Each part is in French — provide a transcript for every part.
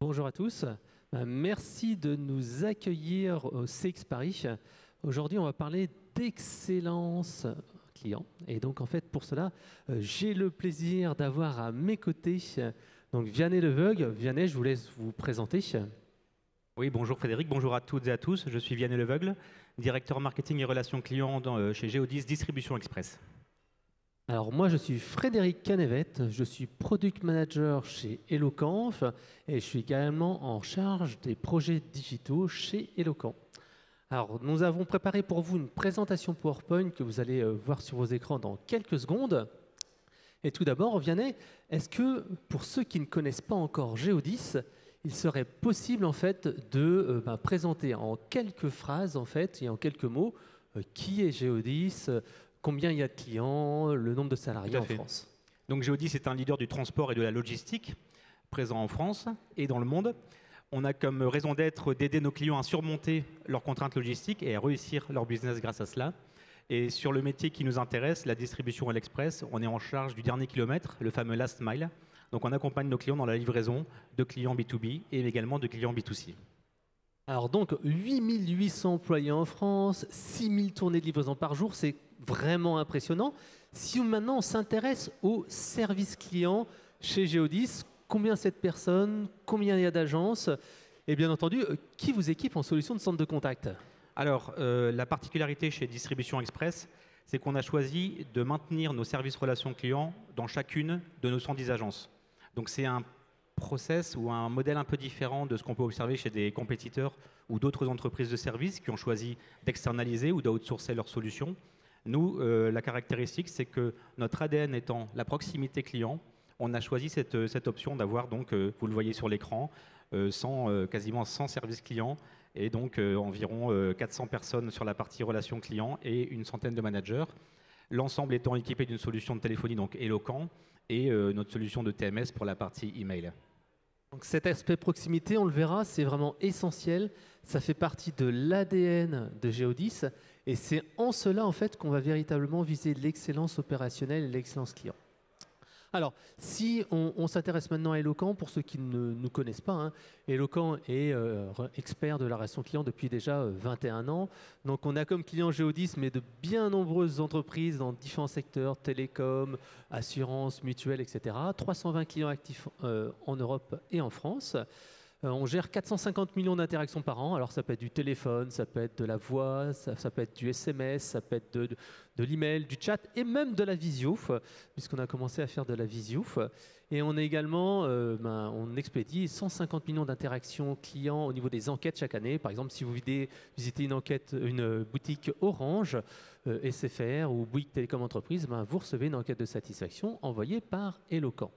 Bonjour à tous. Merci de nous accueillir au CX Paris. Aujourd'hui, on va parler d'excellence client. Et donc, en fait, pour cela, j'ai le plaisir d'avoir à mes côtés donc Vianney Leveugle. Vianney, je vous laisse vous présenter. Oui, bonjour Frédéric, bonjour à toutes et à tous. Je suis Vianney Leveugle, directeur marketing et relations clients chez Geodis Distribution Express. Alors moi, je suis Frédéric Canevet, je suis Product Manager chez Eloquenf et je suis également en charge des projets digitaux chez Eloquent. Alors nous avons préparé pour vous une présentation PowerPoint que vous allez voir sur vos écrans dans quelques secondes. Et tout d'abord, Vianney, est-ce que pour ceux qui ne connaissent pas encore Geodis, il serait possible en fait de présenter en quelques phrases en fait et en quelques mots qui est Geodis, combien il y a de clients, le nombre de salariés en France? Donc Geodis est un leader du transport et de la logistique, présent en France et dans le monde. On a comme raison d'être d'aider nos clients à surmonter leurs contraintes logistiques et à réussir leur business grâce à cela. Et sur le métier qui nous intéresse, la distribution à l'express, on est en charge du dernier kilomètre, le fameux last mile. Donc on accompagne nos clients dans la livraison de clients B2B et également de clients B2C. Alors donc 8800 employés en France, 6000 tournées de livraison par jour, c'est vraiment impressionnant. Si maintenant on s'intéresse au service client chez Geodis, combien c'est de personnes, combien il y a d'agences et bien entendu, qui vous équipe en solution de centre de contact? Alors, la particularité chez Distribution Express, c'est qu'on a choisi de maintenir nos services relations clients dans chacune de nos 110 agences. Donc c'est un process ou un modèle un peu différent de ce qu'on peut observer chez des compétiteurs ou d'autres entreprises de services qui ont choisi d'externaliser ou d'outsourcer leurs solutions. Nous, la caractéristique, c'est que notre ADN étant la proximité client, on a choisi cette option d'avoir, donc, vous le voyez sur l'écran, quasiment 100 services clients et donc environ 400 personnes sur la partie relations clients et une centaine de managers. L'ensemble étant équipé d'une solution de téléphonie, donc Eloquent, et notre solution de TMS pour la partie email. Donc cet aspect proximité, on le verra, c'est vraiment essentiel. Ça fait partie de l'ADN de Geodis et c'est en cela en fait qu'on va véritablement viser l'excellence opérationnelle et l'excellence client. Alors, si on s'intéresse maintenant à Eloquent, pour ceux qui ne nous connaissent pas, hein, Eloquent est expert de la relation client depuis déjà 21 ans. Donc, on a comme client Geodis, mais de bien nombreuses entreprises dans différents secteurs, télécom, assurance, mutuelle, etc. 320 clients actifs en Europe et en France. On gère 450 millions d'interactions par an. Alors, ça peut être du téléphone, ça peut être de la voix, ça peut être du SMS, ça peut être de l'email, du chat et même de la visio, puisqu'on a commencé à faire de la visio. Et on est également, on expédie 150 millions d'interactions clients au niveau des enquêtes chaque année. Par exemple, si vous visitez une boutique Orange, SFR ou Bouygues Télécom Entreprise, vous recevez une enquête de satisfaction envoyée par Eloquent.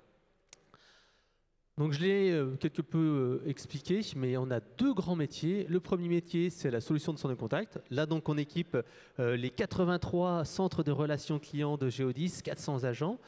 Donc je l'ai quelque peu expliqué, mais on a deux grands métiers. Le premier métier, c'est la solution de centre de contact. Là, donc, on équipe les 83 centres de relations clients de Geodis, 400 agents.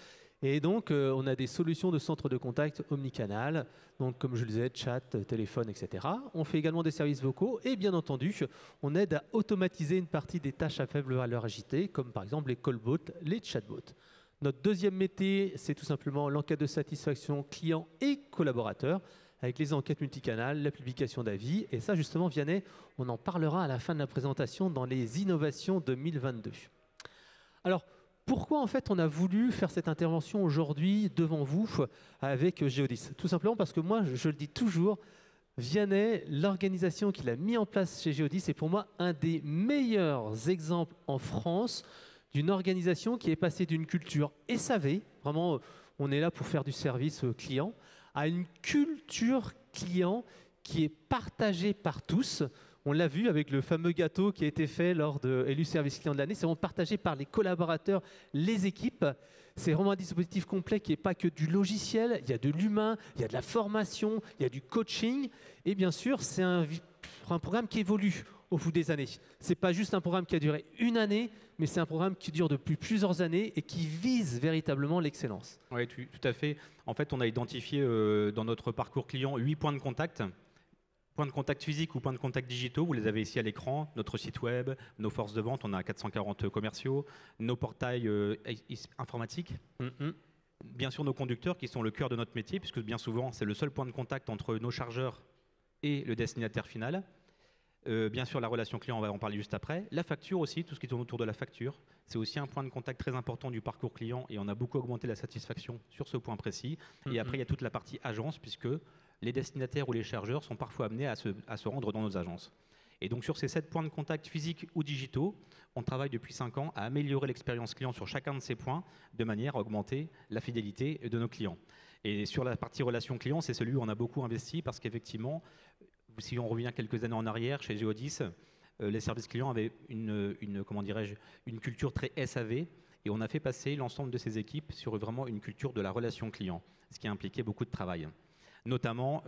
Et donc, on a des solutions de centre de contact omnicanal, donc comme je le disais, chat, téléphone, etc. On fait également des services vocaux et bien entendu, on aide à automatiser une partie des tâches à faible valeur ajoutée, comme par exemple les callbots, les chatbots. Notre deuxième métier, c'est tout simplement l'enquête de satisfaction client et collaborateur, avec les enquêtes multicanales, la publication d'avis. Et ça, justement, Vianney, on en parlera à la fin de la présentation dans les innovations 2022. Alors, pourquoi en fait on a voulu faire cette intervention aujourd'hui devant vous avec Geodis? Tout simplement parce que moi, je le dis toujours, Vianney, l'organisation qu'il a mis en place chez Geodis, est pour moi un des meilleurs exemples en France d'une organisation qui est passée d'une culture SAV, vraiment on est là pour faire du service client, à une culture client qui est partagée par tous. On l'a vu avec le fameux gâteau qui a été fait lors de élu service client de l'année, c'est vraiment partagé par les collaborateurs, les équipes. C'est vraiment un dispositif complet qui n'est pas que du logiciel, il y a de l'humain, il y a de la formation, il y a du coaching et bien sûr c'est un programme qui évolue au bout des années. Ce n'est pas juste un programme qui a duré une année, mais c'est un programme qui dure depuis plusieurs années et qui vise véritablement l'excellence. Oui, tout à fait. En fait, on a identifié dans notre parcours client 8 points de contact. Points de contact physiques ou points de contact digitaux, vous les avez ici à l'écran, notre site web, nos forces de vente, on a 440 commerciaux, nos portails informatiques. Bien sûr, nos conducteurs qui sont le cœur de notre métier, puisque bien souvent, c'est le seul point de contact entre nos chargeurs et le destinataire final. Bien sûr, la relation client, on va en parler juste après. La facture aussi, tout ce qui tourne autour de la facture, c'est aussi un point de contact très important du parcours client et on a beaucoup augmenté la satisfaction sur ce point précis. Et après, il y a toute la partie agence, puisque les destinataires ou les chargeurs sont parfois amenés à se rendre dans nos agences. Et donc, sur ces 7 points de contact physiques ou digitaux, on travaille depuis 5 ans à améliorer l'expérience client sur chacun de ces points de manière à augmenter la fidélité de nos clients. Et sur la partie relation client, c'est celui où on a beaucoup investi parce qu'effectivement, si on revient quelques années en arrière, chez Geodis, les services clients avaient comment dirais-je, une culture très SAV et on a fait passer l'ensemble de ces équipes sur vraiment une culture de la relation client, ce qui a impliqué beaucoup de travail. Notamment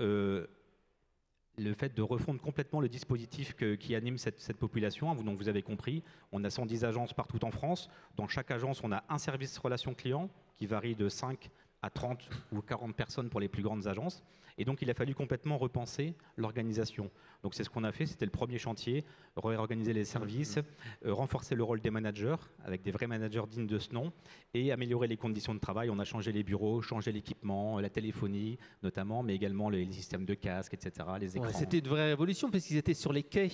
le fait de refondre complètement le dispositif qui anime cette population. Donc vous avez compris, on a 110 agences partout en France. Dans chaque agence, on a un service relation client qui varie de 5 à 30 ou 40 personnes pour les plus grandes agences. Et donc, il a fallu complètement repenser l'organisation. Donc, c'est ce qu'on a fait. C'était le premier chantier, réorganiser les services, renforcer le rôle des managers, avec des vrais managers dignes de ce nom, et améliorer les conditions de travail. On a changé les bureaux, changé l'équipement, la téléphonie notamment, mais également les systèmes de casques, etc., les écrans. Ouais, c'était une vraie révolution, parce qu'ils étaient sur les quais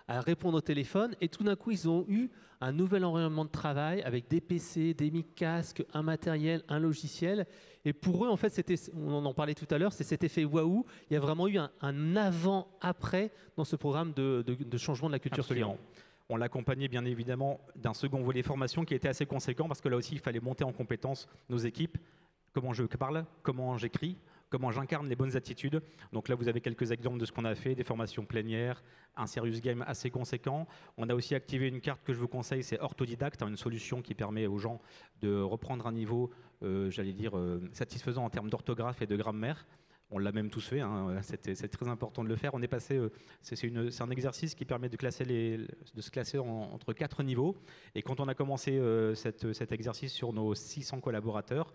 à répondre au téléphone, et tout d'un coup, ils ont eu un nouvel environnement de travail avec des PC, des micro-casques, un matériel, un logiciel. Et pour eux, en fait, on en parlait tout à l'heure, c'est cet effet waouh. Il y a vraiment eu un avant-après dans ce programme de changement de la culture client. On l'accompagnait bien évidemment d'un second volet formation qui était assez conséquent parce que là aussi, il fallait monter en compétence nos équipes. Comment je parle, comment j'écris, comment j'incarne les bonnes attitudes. Donc là, vous avez quelques exemples de ce qu'on a fait, des formations plénières, un serious game assez conséquent. On a aussi activé une carte que je vous conseille, c'est Orthodidacte, une solution qui permet aux gens de reprendre un niveau, j'allais dire, satisfaisant en termes d'orthographe et de grammaire. On l'a même tous fait, hein. C'est très important de le faire. On est passé, c'est un exercice qui permet de se classer entre 4 niveaux. Et quand on a commencé cet exercice sur nos 600 collaborateurs,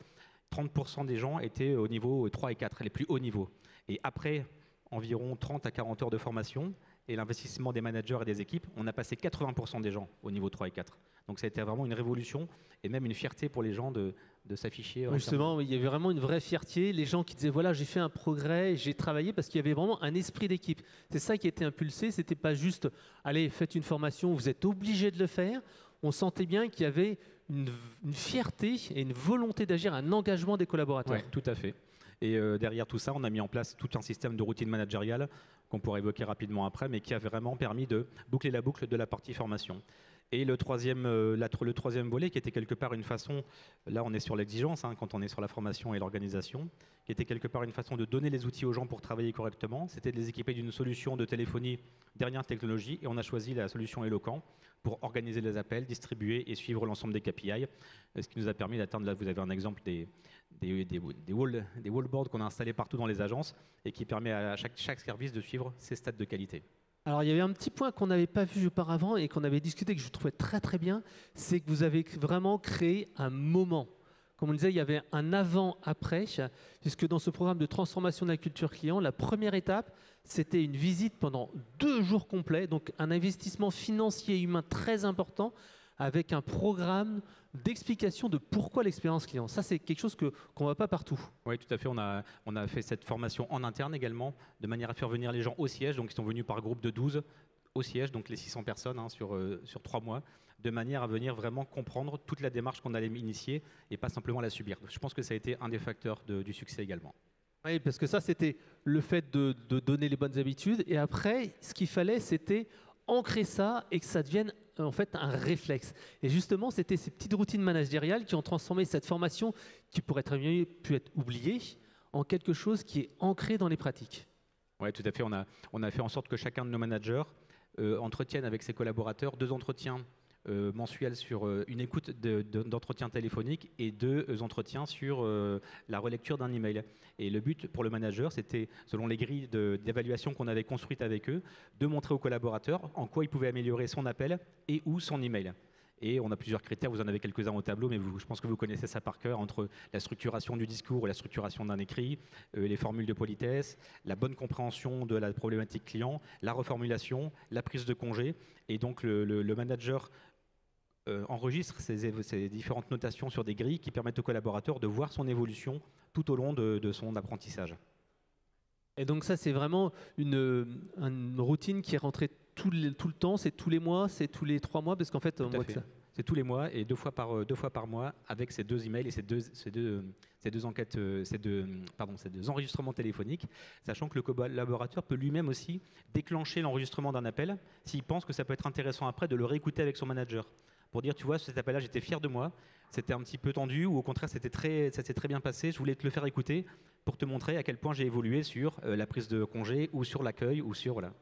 30% des gens étaient au niveau 3 et 4, les plus hauts niveaux. Et après environ 30 à 40 heures de formation et l'investissement des managers et des équipes, on a passé 80% des gens au niveau 3 et 4. Donc ça a été vraiment une révolution et même une fierté pour les gens de s'afficher. Justement, il y avait vraiment une vraie fierté. Les gens qui disaient, voilà, j'ai fait un progrès, j'ai travaillé, parce qu'il y avait vraiment un esprit d'équipe. C'est ça qui a été impulsé. Ce n'était pas juste, allez, faites une formation, vous êtes obligé de le faire. On sentait bien qu'il y avait une fierté et une volonté d'agir, un engagement des collaborateurs. Oui, tout à fait. Et derrière tout ça, on a mis en place tout un système de routine managériale qu'on pourra évoquer rapidement après, mais qui a vraiment permis de boucler la boucle de la partie formation. Et le troisième volet, qui était quelque part une façon, là on est sur l'exigence, hein, quand on est sur la formation et l'organisation, qui était quelque part une façon de donner les outils aux gens pour travailler correctement, c'était de les équiper d'une solution de téléphonie dernière technologie, et on a choisi la solution Eloquent pour organiser les appels, distribuer et suivre l'ensemble des KPI, ce qui nous a permis d'atteindre, là vous avez un exemple des wallboards qu'on a installés partout dans les agences et qui permet à chaque service de suivre ses stats de qualité. Alors, il y avait un petit point qu'on n'avait pas vu auparavant et qu'on avait discuté, que je trouvais très très bien, c'est que vous avez vraiment créé un moment. Comme on disait, il y avait un avant-après, puisque dans ce programme de transformation de la culture client, la première étape, c'était une visite pendant 2 jours complets, donc un investissement financier et humain très important, avec un programme d'explication de pourquoi l'expérience client. Ça, c'est quelque chose qu'on ne voit pas partout. Oui, tout à fait. On a fait cette formation en interne également, de manière à faire venir les gens au siège. Donc, ils sont venus par groupe de 12 au siège, donc les 600 personnes sur 3 mois, de manière à venir vraiment comprendre toute la démarche qu'on allait initier et pas simplement la subir. Je pense que ça a été un des facteurs du succès également. Oui, parce que ça, c'était le fait de donner les bonnes habitudes. Et après, ce qu'il fallait, c'était ancrer ça et que ça devienne en fait un réflexe. Et justement, c'était ces petites routines managériales qui ont transformé cette formation qui pourrait très bien pu être oubliée en quelque chose qui est ancré dans les pratiques. Oui, tout à fait. On a fait en sorte que chacun de nos managers entretienne avec ses collaborateurs 2 entretiens mensuels sur une écoute d'entretien téléphonique et 2 entretiens sur la relecture d'un email. Et le but pour le manager, c'était, selon les grilles d'évaluation qu'on avait construites avec eux, de montrer aux collaborateurs en quoi ils pouvaient améliorer son appel et ou son email. Et on a plusieurs critères, vous en avez quelques-uns au tableau, mais je pense que vous connaissez ça par cœur, entre la structuration du discours et la structuration d'un écrit, les formules de politesse, la bonne compréhension de la problématique client, la reformulation, la prise de congé. Et donc le manager enregistre ces différentes notations sur des grilles qui permettent au collaborateur de voir son évolution tout au long de son apprentissage. Et donc ça, c'est vraiment une routine qui est rentrée tout le temps, c'est tous les mois, c'est tous les 3 mois, parce qu'en fait, Tout à fait. C'est tous les mois et 2 fois par mois avec ces 2 emails et ces deux enquêtes, ces deux enregistrements téléphoniques, sachant que le collaborateur peut lui-même aussi déclencher l'enregistrement d'un appel s'il pense que ça peut être intéressant après de le réécouter avec son manager. Pour dire, tu vois, cet appel-là, j'étais fier de moi, c'était un petit peu tendu ou au contraire, ça s'est très bien passé, je voulais te le faire écouter pour te montrer à quel point j'ai évolué sur la prise de congé ou sur l'accueil ou sur... Voilà.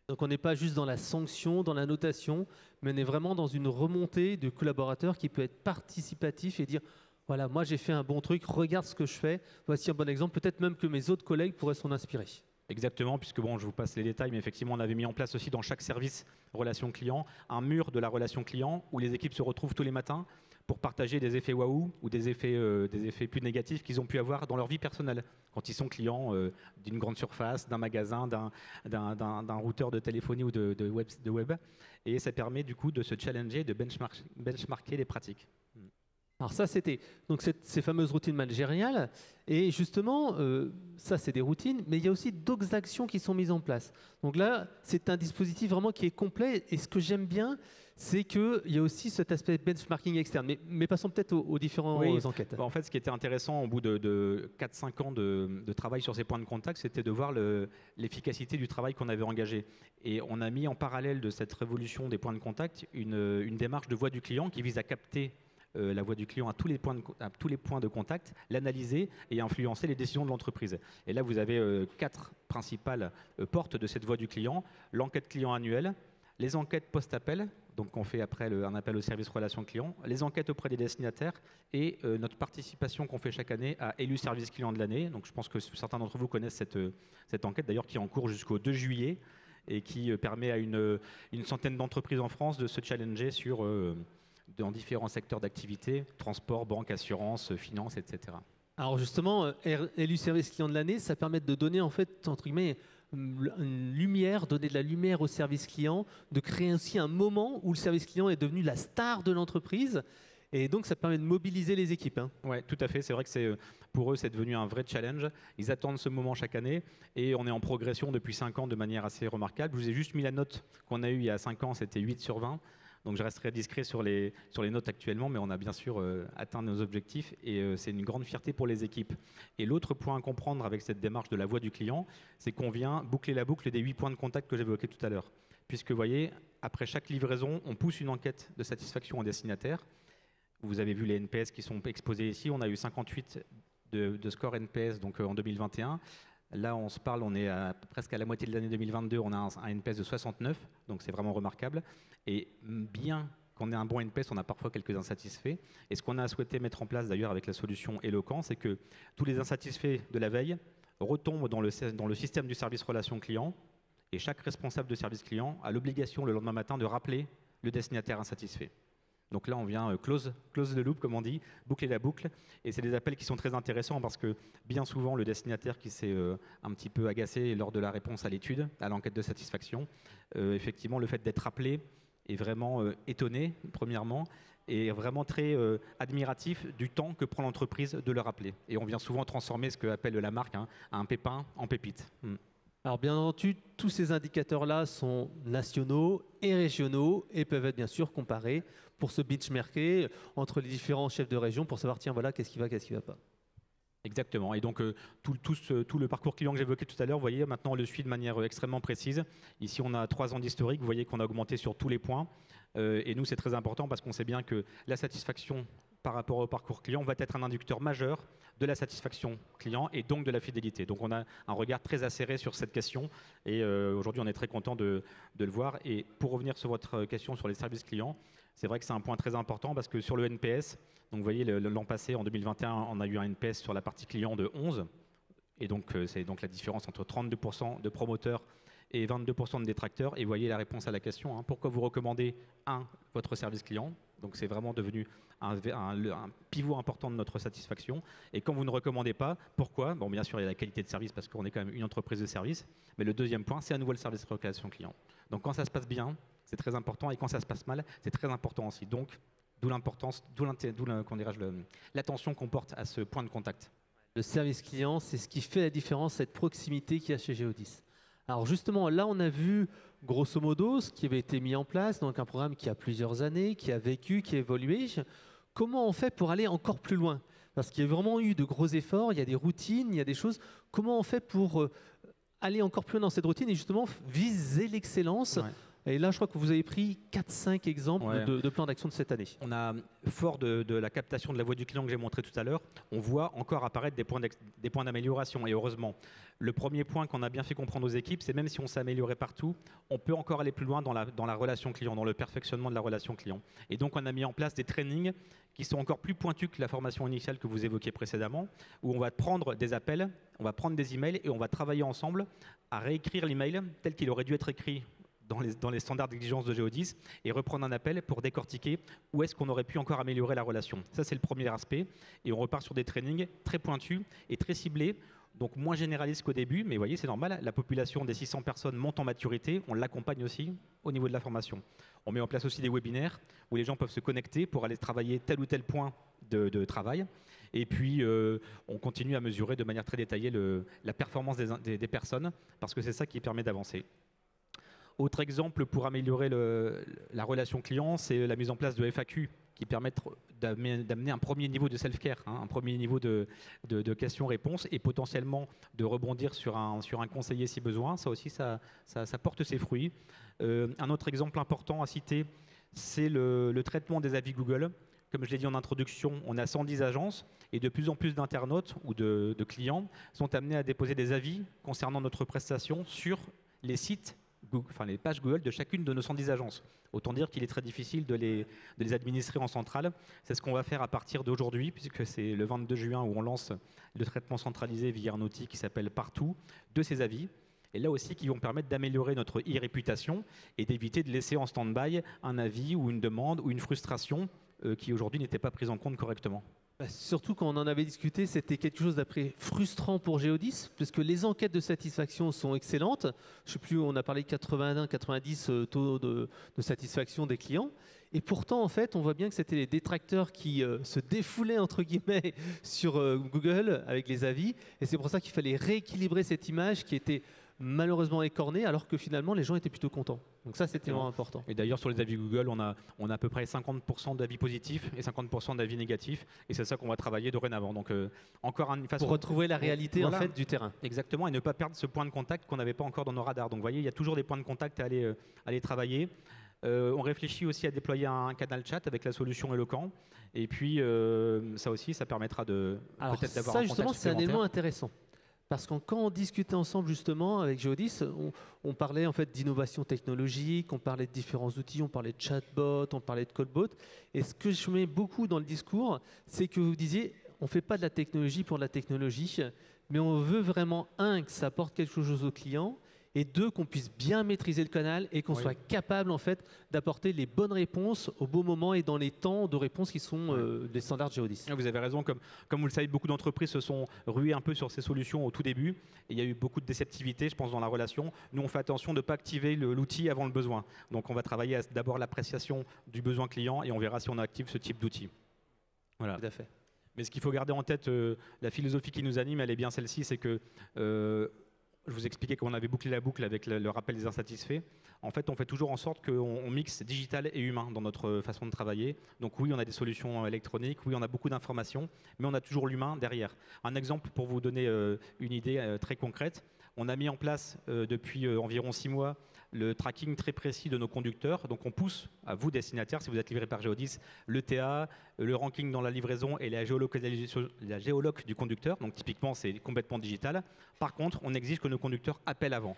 Donc on n'est pas juste dans la sanction, dans la notation, mais on est vraiment dans une remontée de collaborateurs qui peut être participatif et dire voilà, moi j'ai fait un bon truc, regarde ce que je fais, voici un bon exemple, peut-être même que mes autres collègues pourraient s'en inspirer. Exactement, puisque bon, je vous passe les détails, mais effectivement, on avait mis en place aussi dans chaque service relation client un mur de la relation client où les équipes se retrouvent tous les matins pour partager des effets waouh ou des effets plus négatifs qu'ils ont pu avoir dans leur vie personnelle quand ils sont clients d'une grande surface, d'un magasin, d'un routeur de téléphonie ou de web. Et ça permet du coup de se challenger, de benchmarker les pratiques. Alors ça, c'était donc ces fameuses routines managériales. Et justement, ça, c'est des routines, mais il y a aussi d'autres actions qui sont mises en place. Donc là, c'est un dispositif vraiment qui est complet. Et ce que j'aime bien, c'est qu'il y a aussi cet aspect benchmarking externe. Mais passons peut-être aux différentes enquêtes. En fait, ce qui était intéressant au bout de 4-5 ans de travail sur ces points de contact, c'était de voir l'efficacité du travail qu'on avait engagé. Et on a mis en parallèle de cette révolution des points de contact une démarche de voix du client qui vise à capter la voix du client à tous les points de contact, l'analyser et influencer les décisions de l'entreprise. Et là, vous avez 4 principales portes de cette voix du client. L'enquête client annuelle, les enquêtes post-appel, donc on fait après un appel au service relation client, les enquêtes auprès des destinataires et notre participation qu'on fait chaque année à élu service client de l'année. Donc je pense que certains d'entre vous connaissent cette enquête d'ailleurs qui est en cours jusqu'au 2 juillet et qui permet à une centaine d'entreprises en France de se challenger dans différents secteurs d'activité, transport, banque, assurance, finance, etc. Alors justement, élu service client de l'année, ça permet de donner en fait, entre guillemets, une lumière, donner de la lumière au service client, de créer aussi un moment où le service client est devenu la star de l'entreprise. Et donc, ça permet de mobiliser les équipes. Oui, tout à fait. C'est vrai que pour eux, c'est devenu un vrai challenge. Ils attendent ce moment chaque année et on est en progression depuis 5 ans de manière assez remarquable. Je vous ai juste mis la note qu'on a eue il y a 5 ans, c'était 8 sur 20. Donc je resterai discret sur les notes actuellement, mais on a bien sûr atteint nos objectifs et c'est une grande fierté pour les équipes. Et l'autre point à comprendre avec cette démarche de la voix du client, c'est qu'on vient boucler la boucle des 8 points de contact que j'évoquais tout à l'heure. Puisque vous voyez, après chaque livraison, on pousse une enquête de satisfaction au destinataire. Vous avez vu les NPS qui sont exposés ici. On a eu 58 de score NPS donc, en 2021. Là, on se parle, on est presque à la moitié de l'année 2022, on a un NPS de 69, donc c'est vraiment remarquable. Et bien qu'on ait un bon NPS, on a parfois quelques insatisfaits. Et ce qu'on a souhaité mettre en place d'ailleurs avec la solution Eloquent, c'est que tous les insatisfaits de la veille retombent dans le système du service relation client. Et chaque responsable de service client a l'obligation le lendemain matin de rappeler le destinataire insatisfait. Donc là, on vient close the loop, comme on dit, boucler la boucle. Et c'est des appels qui sont très intéressants parce que bien souvent, le destinataire qui s'est un petit peu agacé lors de la réponse à l'étude, à l'enquête de satisfaction, effectivement, le fait d'être rappelé est vraiment étonné, premièrement, et vraiment très admiratif du temps que prend l'entreprise de le rappeler. Et on vient souvent transformer ce qu'appelle la marque un pépin en pépite. Alors bien entendu, tous ces indicateurs-là sont nationaux et régionaux et peuvent être bien sûr comparés pour se benchmarker entre les différents chefs de région pour savoir, tiens, voilà, qu'est-ce qui va pas. Exactement. Et donc, tout le parcours client que j'évoquais tout à l'heure, vous voyez, maintenant, on le suit de manière extrêmement précise. Ici, on a 3 ans d'historique. Vous voyez qu'on a augmenté sur tous les points. Et nous, c'est très important parce qu'on sait bien que la satisfaction par rapport au parcours client va être un inducteur majeur de la satisfaction client et donc de la fidélité. Donc, on a un regard très acéré sur cette question. Et aujourd'hui, on est très content de le voir. Et pour revenir sur votre question sur les services clients, c'est vrai que c'est un point très important parce que sur le NPS, donc vous voyez, l'an passé, en 2021, on a eu un NPS sur la partie client de 11. Et donc, c'est donc la différence entre 32% de promoteurs et 22% de détracteurs. Et vous voyez la réponse à la question, pourquoi vous recommandez votre service client? Donc, c'est vraiment devenu un pivot important de notre satisfaction. Et quand vous ne recommandez pas, pourquoi? Bon, bien sûr, il y a la qualité de service parce qu'on est quand même une entreprise de service. Mais le deuxième point, c'est à nouveau le service relation client. Donc, quand ça se passe bien, c'est très important, et quand ça se passe mal, c'est très important aussi. Donc, d'où l'importance, l'attention qu'on porte à ce point de contact. Le service client, c'est ce qui fait la différence, cette proximité qu'il y a chez Geodis. Alors justement, là, on a vu grosso modo ce qui avait été mis en place, donc un programme qui a plusieurs années, qui a vécu, qui a évolué. Comment on fait pour aller encore plus loin? Parce qu'il y a vraiment eu de gros efforts, il y a des routines, il y a des choses. Comment on fait pour aller encore plus loin dans cette routine et justement viser l'excellence? Et là, je crois que vous avez pris 4-5 exemples de plans d'action de cette année. On a, fort de la captation de la voix du client que j'ai montré tout à l'heure, on voit encore apparaître des points d'amélioration. Et heureusement, le premier point qu'on a bien fait comprendre aux équipes, c'est même si on s'est amélioré partout, on peut encore aller plus loin dans la relation client, dans le perfectionnement de la relation client. Et donc, on a mis en place des trainings qui sont encore plus pointus que la formation initiale que vous évoquiez précédemment, où on va prendre des appels, on va prendre des emails et on va travailler ensemble à réécrire l'email tel qu'il aurait dû être écrit dans les standards d'exigence de Geodis et reprendre un appel pour décortiquer où est-ce qu'on aurait pu encore améliorer la relation. Ça, c'est le premier aspect. Et on repart sur des trainings très pointus et très ciblés, donc moins généralistes qu'au début. Mais vous voyez, c'est normal, la population des 600 personnes monte en maturité. On l'accompagne aussi au niveau de la formation. On met en place aussi des webinaires où les gens peuvent se connecter pour aller travailler tel ou tel point de travail. Et puis, on continue à mesurer de manière très détaillée la performance des personnes parce que c'est ça qui permet d'avancer. Autre exemple pour améliorer la relation client, c'est la mise en place de FAQ qui permettent d'amener un premier niveau de self-care, un premier niveau de questions-réponses et potentiellement de rebondir sur un conseiller si besoin. Ça aussi, ça porte ses fruits. Un autre exemple important à citer, c'est le traitement des avis Google. Comme je l'ai dit en introduction, on a 110 agences et de plus en plus d'internautes ou de clients sont amenés à déposer des avis concernant notre prestation sur les sites les pages Google de chacune de nos 110 agences. Autant dire qu'il est très difficile de les administrer en centrale. C'est ce qu'on va faire à partir d'aujourd'hui, puisque c'est le 22 juin où on lance le traitement centralisé via un outil qui s'appelle Partout de ces avis. Et là aussi, qui vont permettre d'améliorer notre e-réputation et d'éviter de laisser en stand-by un avis ou une demande ou une frustration qui aujourd'hui n'était pas prise en compte correctement. Surtout quand on en avait discuté, c'était quelque chose d'après frustrant pour Geodis, puisque les enquêtes de satisfaction sont excellentes. Je ne sais plus, on a parlé de 81-90 taux de satisfaction des clients. Et pourtant, en fait, on voit bien que c'était les détracteurs qui se défoulaient, entre guillemets, sur Google avec les avis. Et c'est pour ça qu'il fallait rééquilibrer cette image qui était malheureusement écornée, alors que finalement, les gens étaient plutôt contents. Donc ça, c'était vraiment important. Et d'ailleurs, sur les avis Google, on a à peu près 50% d'avis positifs et 50% d'avis négatifs. Et c'est ça qu'on va travailler dorénavant. Donc, encore une façon... Pour retrouver la réalité en fait, du terrain. Exactement, et ne pas perdre ce point de contact qu'on n'avait pas encore dans nos radars. Donc, vous voyez, il y a toujours des points de contact à aller travailler. On réfléchit aussi à déployer un canal chat avec la solution Eloquent. Et puis, ça aussi, ça permettra peut-être d'avoir un contact justement, c'est un élément intéressant. Parce que quand on discutait ensemble justement avec Geodis, on parlait en fait d'innovation technologique, on parlait de différents outils, on parlait de chatbot, on parlait de callbot. Et ce que je mets beaucoup dans le discours, c'est que vous disiez, on ne fait pas de la technologie pour de la technologie, mais on veut vraiment, un, que ça apporte quelque chose au client, et deux, qu'on puisse bien maîtriser le canal et qu'on soit capable en fait d'apporter les bonnes réponses au bon moment et dans les temps de réponse qui sont des standards Geodis. Vous avez raison, comme vous le savez, beaucoup d'entreprises se sont ruées un peu sur ces solutions au tout début. Et il y a eu beaucoup de déceptivité, je pense, dans la relation. Nous, on fait attention de ne pas activer l'outil avant le besoin. Donc, on va travailler d'abord l'appréciation du besoin client et on verra si on active ce type d'outil. Voilà. Tout à fait. Mais ce qu'il faut garder en tête, la philosophie qui nous anime, elle est bien celle-ci, c'est que je vous expliquais qu'on avait bouclé la boucle avec le rappel des insatisfaits. En fait, on fait toujours en sorte qu'on mixe digital et humain dans notre façon de travailler. Donc oui, on a des solutions électroniques, oui, on a beaucoup d'informations, mais on a toujours l'humain derrière. Un exemple pour vous donner une idée très concrète. On a mis en place depuis environ 6 mois le tracking très précis de nos conducteurs. Donc on pousse à vous, destinataires, si vous êtes livré par Geodis, le TA, le ranking dans la livraison et la géoloc du conducteur. Donc typiquement, c'est complètement digital. Par contre, on exige que nos conducteurs appellent avant.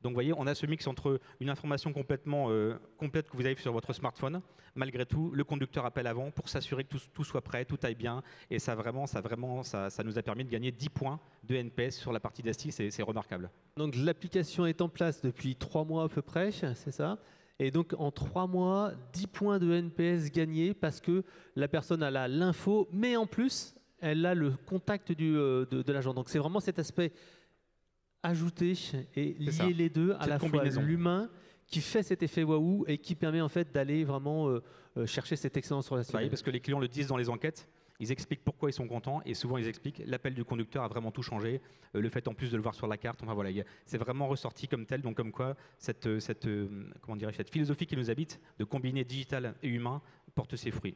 Donc vous voyez, on a ce mix entre une information complètement complète que vous avez sur votre smartphone, malgré tout, le conducteur appelle avant pour s'assurer que tout soit prêt, tout aille bien. Et ça nous a permis de gagner 10 points de NPS sur la partie d'Asti, c'est remarquable. Donc l'application est en place depuis 3 mois à peu près, c'est ça? Et donc en 3 mois, 10 points de NPS gagnés parce que la personne a l'info, mais en plus, elle a le contact de l'agent. Donc c'est vraiment cet aspect ajouter et lier les deux, à la fois l'humain qui fait cet effet waouh et qui permet en fait d'aller vraiment chercher cette excellence relationnelle. Oui, parce que les clients le disent dans les enquêtes. Ils expliquent pourquoi ils sont contents et souvent ils expliquent l'appel du conducteur a vraiment tout changé, le fait en plus de le voir sur la carte, enfin voilà, c'est vraiment ressorti comme tel, donc comme quoi cette philosophie qui nous habite de combiner digital et humain porte ses fruits.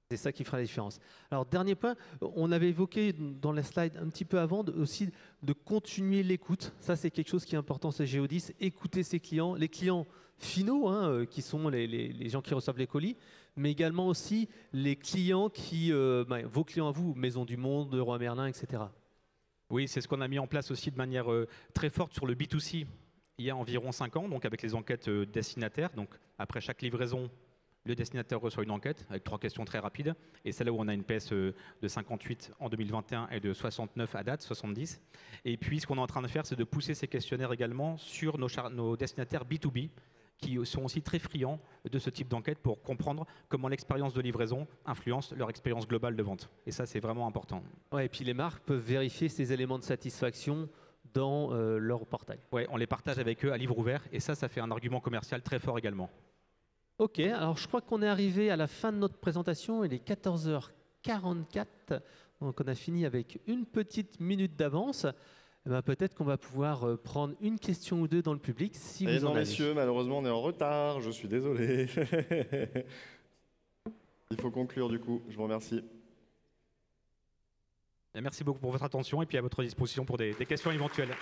C'est ça qui fera la différence. Alors dernier point, on avait évoqué dans la slide un petit peu avant aussi de continuer l'écoute. Ça c'est quelque chose qui est important chez Geodis, écouter ses clients, les clients finaux qui sont les gens qui reçoivent les colis, mais également aussi les clients vos clients à vous, Maison du Monde, Leroy Merlin, etc. Oui, c'est ce qu'on a mis en place aussi de manière très forte sur le B2C il y a environ 5 ans, donc avec les enquêtes destinataires. Donc après chaque livraison, le destinataire reçoit une enquête avec 3 questions très rapides. Et c'est là où on a une PS de 58 en 2021 et de 69 à date, 70. Et puis ce qu'on est en train de faire, c'est de pousser ces questionnaires également sur nos destinataires B2B, qui sont aussi très friands de ce type d'enquête pour comprendre comment l'expérience de livraison influence leur expérience globale de vente. Et ça, c'est vraiment important. Ouais, et puis les marques peuvent vérifier ces éléments de satisfaction dans leur portail. Ouais, on les partage avec eux à livre ouvert et ça fait un argument commercial très fort également. Ok, alors je crois qu'on est arrivé à la fin de notre présentation. Il est 14h44, donc on a fini avec une petite minute d'avance. Eh ben, peut-être qu'on va pouvoir prendre une question ou deux dans le public si vous en avez. Messieurs, malheureusement on est en retard, je suis désolé. Il faut conclure du coup, je vous remercie. Merci beaucoup pour votre attention et puis à votre disposition pour des questions éventuelles.